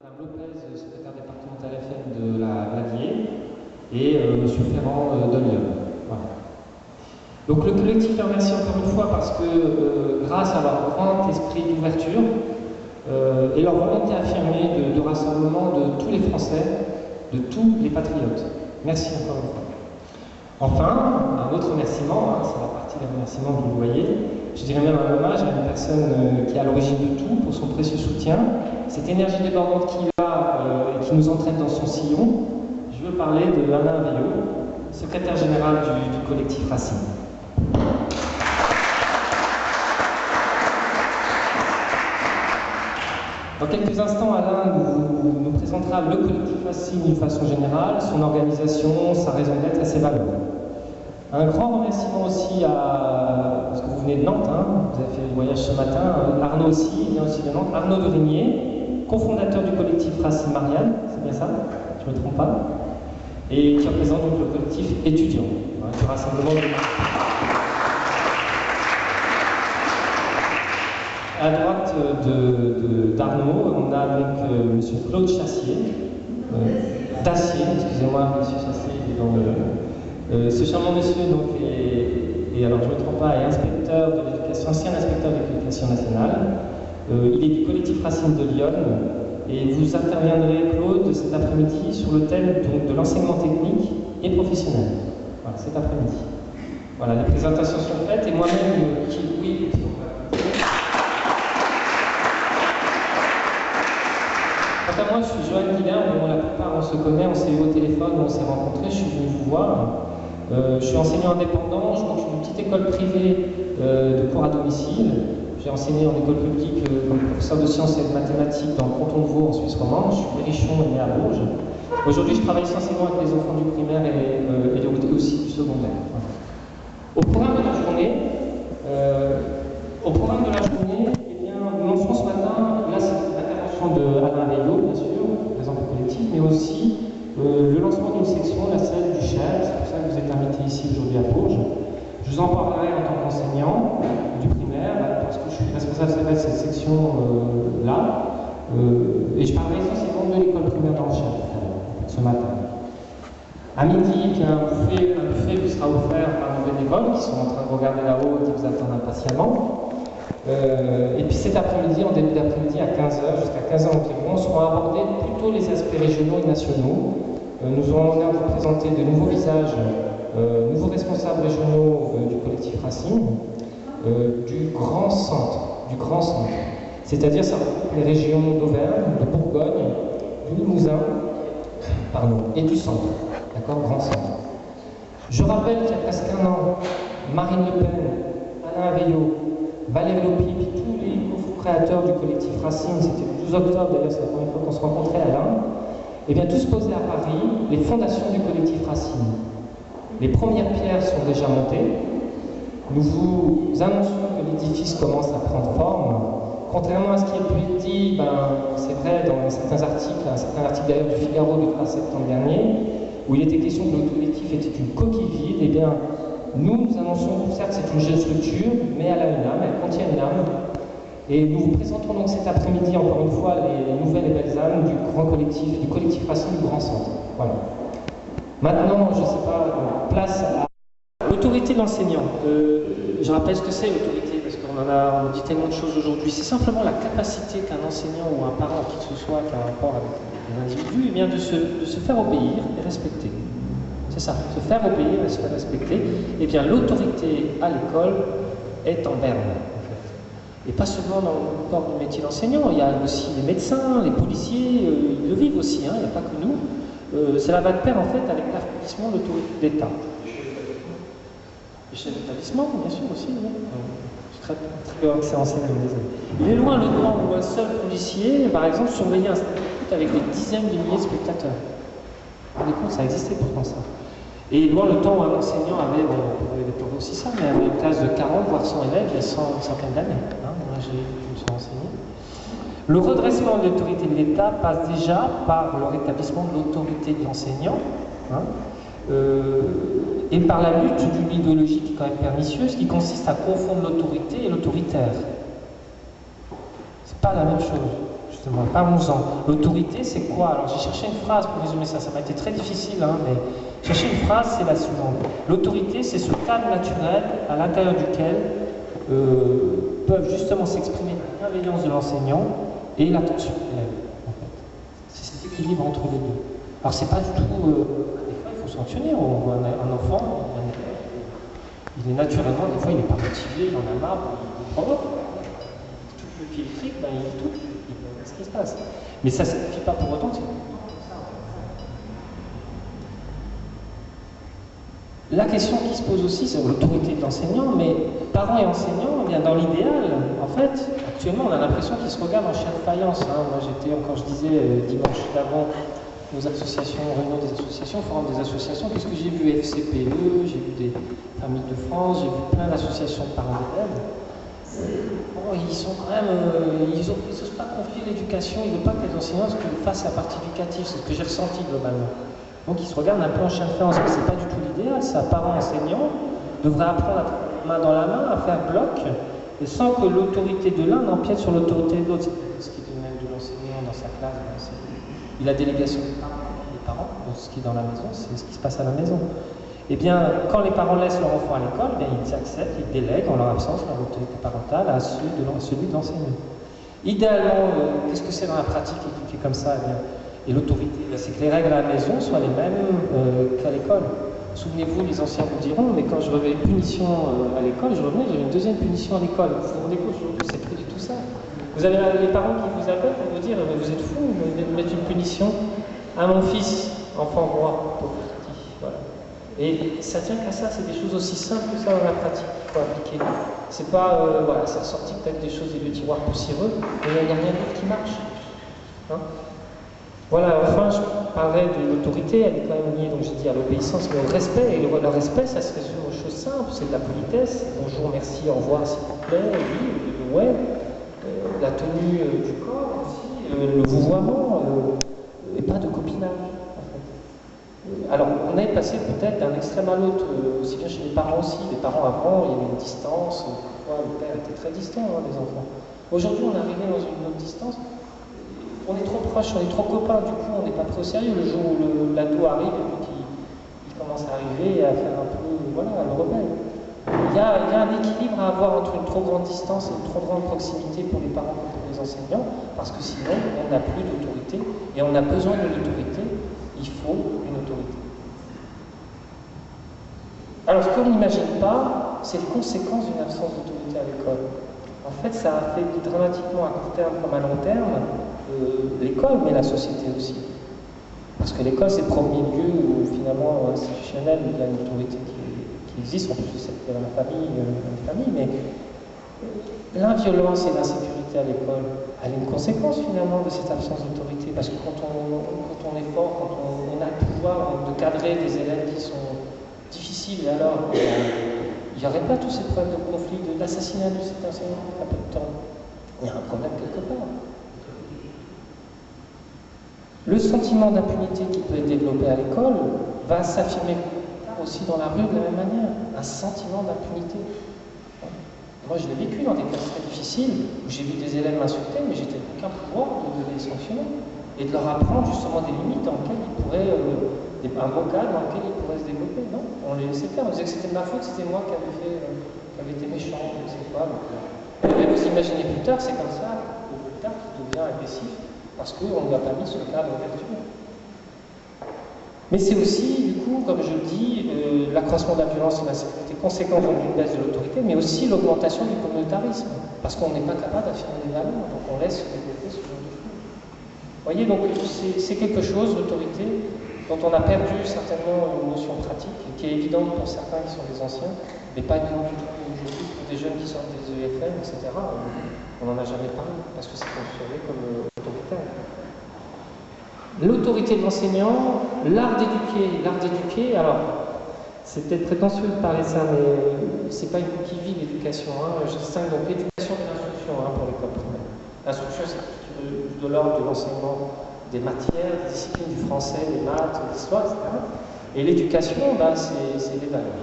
Madame Lopez, secrétaire départementale FM de la Gladier, et M. Ferrand de Lyon. Voilà. Donc le collectif les remercie encore une fois parce que grâce à leur grand esprit d'ouverture et leur volonté affirmée de rassemblement de tous les Français, de tous les patriotes. Merci encore une fois. Enfin, un autre remerciement, c'est la partie des remerciements que vous voyez, je dirais même un hommage à une personne qui est à l'origine de tout pour son précieux soutien, cette énergie débordante qu'il a et qui nous entraîne dans son sillon. Je veux parler de Alain Veillot, secrétaire général du collectif Racine. Dans quelques instants, Alain nous présentera le collectif Racine d'une façon générale, son organisation, sa raison d'être et ses valeurs. Un grand remerciement aussi parce que vous venez de Nantes, vous avez fait le voyage ce matin, Arnaud aussi, vient aussi de Nantes, Arnaud de Rigné, cofondateur du collectif Racine Marianne, c'est bien ça? Je ne me trompe pas? Et qui représente donc le collectif étudiant, du rassemblement de À droite d'Arnaud, on a donc M. Claude Chassier, Dacier, excusez-moi, M. Chassier est dans le... ce charmant monsieur, donc, et alors je ne me trompe pas, est inspecteur de l'éducation, ancien inspecteur de l'éducation nationale. Il est du collectif Racine de Lyon, et vous interviendrez, Claude, cet après-midi sur le thème donc, de l'enseignement technique et professionnel. Voilà, cet après-midi. Voilà, les présentations sont faites, et moi-même, oui. Quant à moi, je suis Joanne Guillain, dont la plupart on se connaît, on s'est eu au téléphone, on s'est rencontrés, je suis venu vous voir. Je suis enseignant indépendant, je m'occupe d'une petite école privée de cours à domicile. J'ai enseigné en école publique comme professeur de sciences et de mathématiques dans le canton de Vaud en Suisse romande. Je suis berrichon et né à Bourges. Aujourd'hui, je travaille essentiellement avec les enfants du primaire et aussi du secondaire. Voilà. Au programme de la journée, eh bien, nous lançons ce matin, là c'est l'intervention de Alain Veillot, bien sûr, présent du collectif, mais aussi le lancement d'une section, la salle du Cher, c'est pour ça que vous êtes invité ici aujourd'hui à Bourges. Je vous en parlerai en tant qu'enseignant du primaire, parce que je suis responsable de cette section-là, et je parlerai essentiellement de l'école primaire dans le Cher ce matin. À midi, il y a un buffet qui sera offert par nos bénévoles qui sont en train de regarder là-haut et qui vous attendent impatiemment. Et puis cet après-midi, en début d'après-midi, à 15h, jusqu'à 15h environ, seront abordés plutôt les aspects régionaux et nationaux. Nous aurons l'honneur de vous présenter de nouveaux visages, nouveaux responsables régionaux du collectif Racine, du Grand Centre. C'est-à-dire, ça regroupe les régions d'Auvergne, de Bourgogne, du Limousin, et du Centre. D'accord, Grand Centre. Je rappelle qu'il y a presque un an, Marine Le Pen, Alain Veillot, Valérie Lopi, puis tous les co-créateurs du collectif Racine, c'était le 12 octobre, d'ailleurs c'est la première fois qu'on se rencontrait à Alain, et bien tous posaient à Paris les fondations du collectif Racine. Les premières pierres sont déjà montées. Nous vous annonçons que l'édifice commence à prendre forme. Contrairement à ce qui est pu être dit, c'est vrai dans certains articles, un certain article d'ailleurs du Figaro du 3 septembre dernier, où il était question que le collectif était une coquille vide, et bien nous annonçons que certes c'est une jeune structure, mais elle a une âme, elle contient une âme. Et nous vous présentons donc cet après-midi encore une fois les nouvelles et belles âmes du grand collectif, du collectif Racine du Grand Centre. Voilà. Maintenant, je ne sais pas, place à l'autorité de l'enseignant. Je rappelle ce que c'est l'autorité, parce on dit tellement de choses aujourd'hui. C'est simplement la capacité qu'un enseignant ou un parent, qui que ce soit, qui a un rapport avec un individu, bien de se faire obéir et respecter. C'est ça, se faire obéir et se faire respecter. Eh bien, l'autorité à l'école est en berne, en fait. Et pas seulement dans le corps du métier d'enseignant, il y a aussi les médecins, les policiers, ils le vivent aussi, il n'y a pas que nous. Cela va de pair, en fait, avec l'affaiblissement de l'autorité d'État. Les chefs d'établissement, bien sûr, aussi, oui. Je suis très axé enseignant, désolé. Il est loin le temps où un seul policier, par exemple, surveillait un stade de foot avec des dizaines de milliers de spectateurs. Vous vous rendez compte, ça existait pourtant ça. Et loin le temps où un enseignant avait, on pouvait déplorer aussi ça, mais avait une classe de 40 voire 100 élèves il y a une centaine d'années. Moi, je me suis renseigné. Le redressement de l'autorité de l'État passe déjà par le rétablissement de l'autorité de l'enseignant, et par la lutte d'une idéologie qui est quand même pernicieuse, qui consiste à confondre l'autorité et l'autoritaire. C'est pas la même chose. Je justement, parlons-en. L'autorité, c'est quoi? Alors j'ai cherché une phrase pour résumer ça, ça m'a été très difficile, hein, mais chercher une phrase, c'est la suivante. L'autorité, c'est ce cadre naturel à l'intérieur duquel peuvent justement s'exprimer la bienveillance de l'enseignant et l'attention de l'élève. En fait. C'est cet équilibre entre les deux. Alors c'est pas du tout... des fois, il faut sanctionner. On voit un enfant, il est naturellement, des fois, il n'est pas motivé, il en a marre, il provoque. Tout le pied électrique, ben, il touche. Qu'est-ce qui se passe? Mais ça ne signifie pas pour autant que c'est tout le temps comme ça. La question qui se pose aussi, c'est l'autorité de l'enseignant, mais parents et enseignants, eh bien dans l'idéal, en fait, actuellement, on a l'impression qu'ils se regardent en chien de faïence. Hein. Moi, j'étais, encore je disais, dimanche d'avant, aux associations, réunions des associations, forum des associations, puisque j'ai vu FCPE, j'ai vu des familles de France, j'ai vu plein d'associations de parents d'élèves. Ils sont quand même, ils n'osent pas confier l'éducation, ils ne veulent pas que les enseignants fassent la partie éducative, c'est ce que j'ai ressenti globalement. Donc ils se regardent un peu en chien de faïence, mais ce n'est pas du tout l'idéal, ça. Parents enseignants devraient apprendre à travailler main dans la main, à faire bloc, et sans que l'autorité de l'un n'empiète sur l'autorité de l'autre. Ce qui est même de l'enseignant dans sa classe, il a délégation des parents, donc ce qui est dans la maison, c'est ce qui se passe à la maison. Eh bien, quand les parents laissent leur enfant à l'école, eh ils acceptent, ils délèguent en leur absence leur autorité parentale à celui de l'enseignant. Idéalement, qu'est-ce que c'est dans la pratique éduquer comme ça? Eh bien, et l'autorité, c'est que les règles à la maison soient les mêmes qu'à l'école. Souvenez-vous, les anciens vous diront, mais quand je revenais une punition à l'école, j'avais une deuxième punition à l'école. Vous vous rendez compte, aujourd'hui, c'est plus du tout ça. Vous avez les parents qui vous appellent pour vous dire, mais vous êtes fous, vous venez de mettre une punition à mon fils, enfant roi, pauvre petit. Voilà. Et ça tient qu'à ça, c'est des choses aussi simples que ça dans la pratique qu'il faut appliquer. C'est pas, voilà, ça sortit peut-être des choses des tiroirs poussiéreux, mais il n'y a rien d'autre qui marche. Hein? Voilà, enfin, je parlais de l'autorité, elle est quand même liée, donc j'ai dit, à l'obéissance, mais au respect. Et le respect, ça se résume aux choses simples, c'est de la politesse. Bonjour, merci, au revoir, s'il vous plaît, oui, ouais. La tenue du corps aussi, le vouvoiement, et pas de copinage, en fait. Alors, on est passé peut-être d'un extrême à l'autre, aussi bien chez les parents aussi. Les parents avant, il y avait une distance, parfois le père était très distant des enfants. Aujourd'hui, on est arrivé dans une autre distance. On est trop proches, on est trop copains, du coup on n'est pas trop sérieux le jour où l'ado arrive et puis il commence à arriver et à faire un peu, voilà, le rebelle. Il y a un équilibre à avoir entre une trop grande distance et une trop grande proximité pour les parents comme pour les enseignants, parce que sinon on n'a plus d'autorité et on a besoin de l'autorité, il faut une autorité. Alors ce qu'on n'imagine pas, c'est les conséquences d'une absence d'autorité à l'école. En fait, ça affaiblit dramatiquement à court terme comme à long terme l'école, mais la société aussi. Parce que l'école, c'est le premier lieu où, finalement, institutionnel, il y a une autorité qui existe, en plus de celle de la famille, mais l'inviolence et l'insécurité à l'école, elle est une conséquence, finalement, de cette absence d'autorité. Parce que quand on est fort, quand on a le pouvoir de cadrer des élèves qui sont difficiles, alors il n'y aurait pas tous ces problèmes de conflit, d'assassinat de cet enseignant il y a peu de temps. Il y a un problème quelque part. Le sentiment d'impunité qui peut être développé à l'école va s'affirmer aussi dans la rue de la même manière. Un sentiment d'impunité. Moi, je l'ai vécu dans des cas très difficiles où j'ai vu des élèves m'insulter, mais j'étais aucun pouvoir de les sanctionner et de leur apprendre justement des limites dans lesquelles ils pourraient, un beau cadre dans lequel ils pourraient se développer. Non, on les laissait faire. On disait que c'était de ma faute, c'était moi qui avait été méchant, je ne sais pas. Mais vous imaginez plus tard, c'est comme ça, plus tard, qui devient agressif. Parce qu'on ne lui a pas mis ce cadre vertueux. Mais c'est aussi, du coup, comme je le dis, l'accroissement de la violence et de l'insécurité, conséquence d'une baisse de l'autorité, mais aussi l'augmentation du communautarisme, parce qu'on n'est pas capable d'affirmer des valeurs, donc on laisse se développer ce genre de choses. Vous voyez, donc c'est quelque chose, l'autorité, dont on a perdu certainement une notion pratique, qui est évidente pour certains qui sont des anciens, mais pas évidente du tout aujourd'hui pour des jeunes qui sortent des EFM, etc. On n'en a jamais parlé, parce que c'est considéré comme autoritaire. L'autorité de l'enseignant, l'art d'éduquer, alors, c'est peut-être prétentieux de parler de ça, mais c'est pas une coquille vide, l'éducation. Je distingue donc l'éducation et l'instruction pour l'école primaire. L'instruction, c'est de l'ordre de l'enseignement des matières, des disciplines du français, des maths, de l'histoire, etc. Et l'éducation, c'est les valeurs.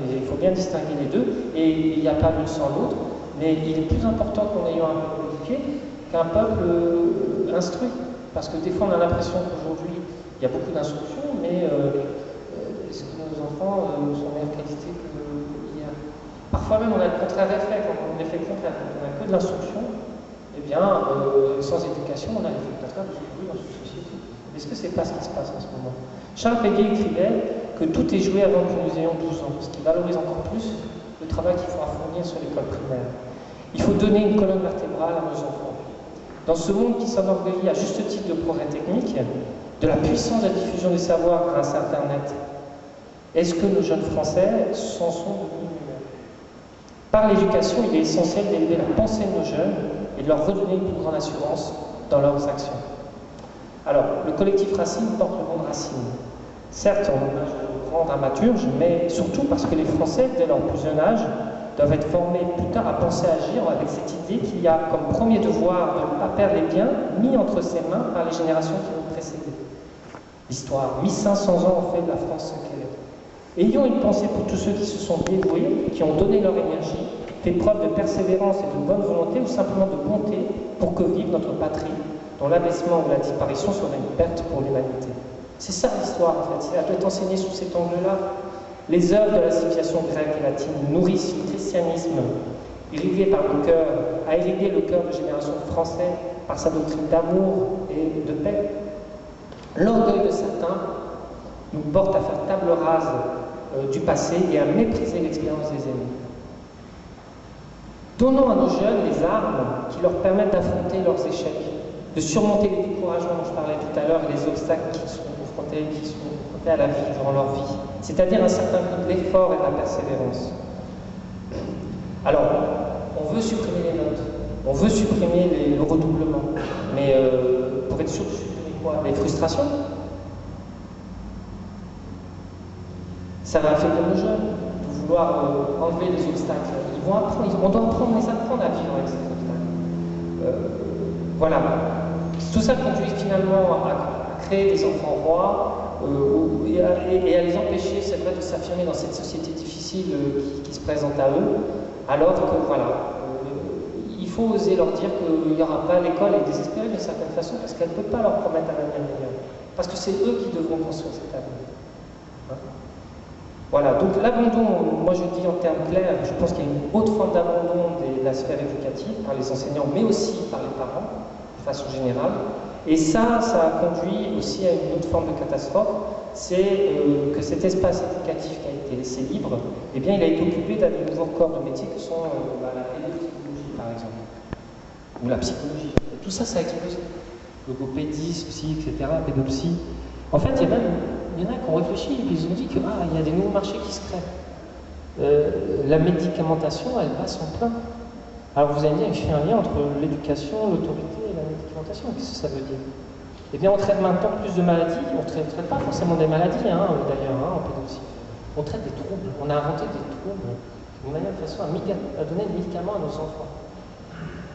Et il faut bien distinguer les deux, et il n'y a pas l'une sans l'autre. Mais il est plus important qu'on ait un peuple éduqué qu'un peuple instruit. Parce que des fois, on a l'impression qu'aujourd'hui, il y a beaucoup d'instruction, mais est-ce que nos enfants sont de meilleure qualité qu'hier? Parfois même, on a le contraire effet. Quand on a l'effet contraire, quand on n'a que de l'instruction, eh bien, sans éducation, on a l'effet contraire de ce qu'on veut dans une société. Est-ce que c'est pas ce qui se passe en ce moment? Charles Péguy écrivait que tout est joué avant que nous ayons 12 ans, ce qui valorise encore plus le travail qu'il faudra fournir sur l'école primaire. Il faut donner une colonne vertébrale à nos enfants. Dans ce monde qui s'enorgueillit à juste titre de progrès technique, de la puissance de la diffusion des savoirs grâce à Internet, est-ce que nos jeunes Français s'en sont devenus muets? Par l'éducation, il est essentiel d'élever la pensée de nos jeunes et de leur redonner une plus grande assurance dans leurs actions. Alors, le collectif Racine porte le nom de Racine. Certes, en hommage au grand dramaturge, mais surtout parce que les Français, dès leur plus jeune âge, doivent être formés plus tard à penser à agir avec cette idée qu'il y a comme premier devoir de ne pas perdre les biens mis entre ses mains par les générations qui l'ont précédé. L'histoire, 1500 ans ont fait de la France ce qu'elle est. Ayons une pensée pour tous ceux qui se sont dévoués, qui ont donné leur énergie, fait preuve de persévérance et de bonne volonté ou simplement de bonté pour que vive notre patrie, dont l'abaissement ou la disparition serait une perte pour l'humanité. C'est ça l'histoire en fait, elle doit être enseignée sous cet angle-là. Les œuvres de la civilisation grecque et latine nourrissent le christianisme, irrigué par le cœur, a irrigué le cœur de générations de Français par sa doctrine d'amour et de paix. L'orgueil de certains nous porte à faire table rase du passé et à mépriser l'expérience des aînés. Donnons à nos jeunes les armes qui leur permettent d'affronter leurs échecs, de surmonter les découragements dont je parlais tout à l'heure et les obstacles qui sont confrontés à la vie durant leur vie, c'est-à-dire un certain nombre d'efforts et de la persévérance. Alors, on veut supprimer les notes, on veut supprimer le redoublement, mais pour être sûr de supprimer quoi? Les frustrations? Ça va affaiblir nos jeunes, de vouloir enlever les obstacles. Ils vont apprendre, on doit les apprendre à vivre avec ces obstacles. Voilà. Tout ça conduit finalement à créer des enfants rois et à les empêcher, c'est vrai, de s'affirmer dans cette société difficile qui se présente à eux, alors que voilà, il faut oser leur dire qu'il n'y aura pas, l'école est désespérée d'une certaine façon parce qu'elle ne peut pas leur promettre un avenir meilleur, parce que c'est eux qui devront construire cet avenir. Hein? Voilà, donc l'abandon, moi je dis en termes clairs, je pense qu'il y a une haute forme d'abandon de la sphère éducative par les enseignants, mais aussi par les parents, de façon générale. Et ça a conduit aussi à une autre forme de catastrophe, c'est que cet espace éducatif qui a été laissé libre, eh bien, il a été occupé d'un des nouveaux corps de métier que sont la pédopsychologie, par exemple, ou la psychologie. Tout ça, ça a explosé. Logopédie, psy, etc., pédopsie. En fait, il y en a qui ont réfléchi et ils ont dit qu'il y a des nouveaux marchés qui se créent. La médicamentation, elle bat son plein. Alors vous allez me dire, je fais un lien entre l'éducation, l'autorité et la médicamentation. Qu'est-ce que ça veut dire? Eh bien, on traite maintenant plus de maladies. On ne traite pas forcément des maladies, d'ailleurs, en pédopsie. On traite des troubles. On a inventé des troubles d'une manière de façon à donner des médicaments à nos enfants.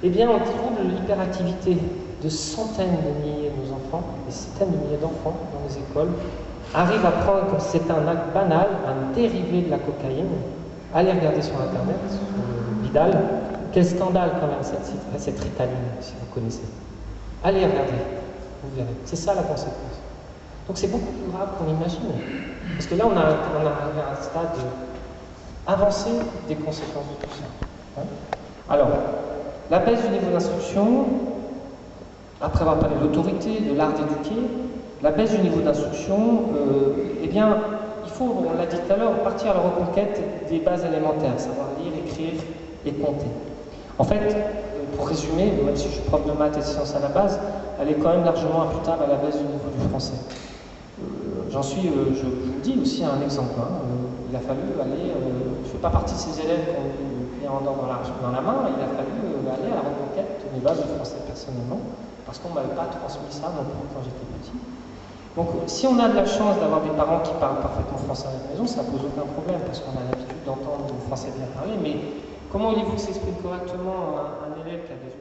Eh bien, on trouble l'hyperactivité de centaines de milliers de nos enfants, des centaines de milliers d'enfants dans les écoles, arrivent à prendre comme c'est un acte banal, un dérivé de la cocaïne. Allez regarder sur Internet, sur Vidal. Quel scandale quand même cette Ritaline, si vous connaissez. Allez regarder, vous verrez. C'est ça la conséquence. Donc c'est beaucoup plus grave qu'on imagine. Parce que là, on arrive à un stade avancé des conséquences de tout ça. Hein? Alors, la baisse du niveau d'instruction, après avoir parlé de l'autorité, de l'art d'éduquer, la baisse du niveau d'instruction, eh bien, il faut, on l'a dit tout à l'heure, partir à la reconquête des bases élémentaires, savoir lire, écrire et compter. En fait, pour résumer, même si je suis prof de maths et de sciences à la base, elle est quand même largement imputable à la baisse du niveau du français. J'en suis, je vous le dis aussi, un exemple. Il a fallu aller, je ne fais pas partie de ces élèves qui ont eu le pied en dents dans la main, il a fallu aller à la reconquête de mes bases de français personnellement, parce qu'on ne m'avait pas transmis ça non plus quand j'étais petit. Donc, si on a de la chance d'avoir des parents qui parlent parfaitement français à la maison, ça ne pose aucun problème, parce qu'on a l'habitude d'entendre le français bien parler, mais comment voulez-vous que s'exprime correctement un élève qui a des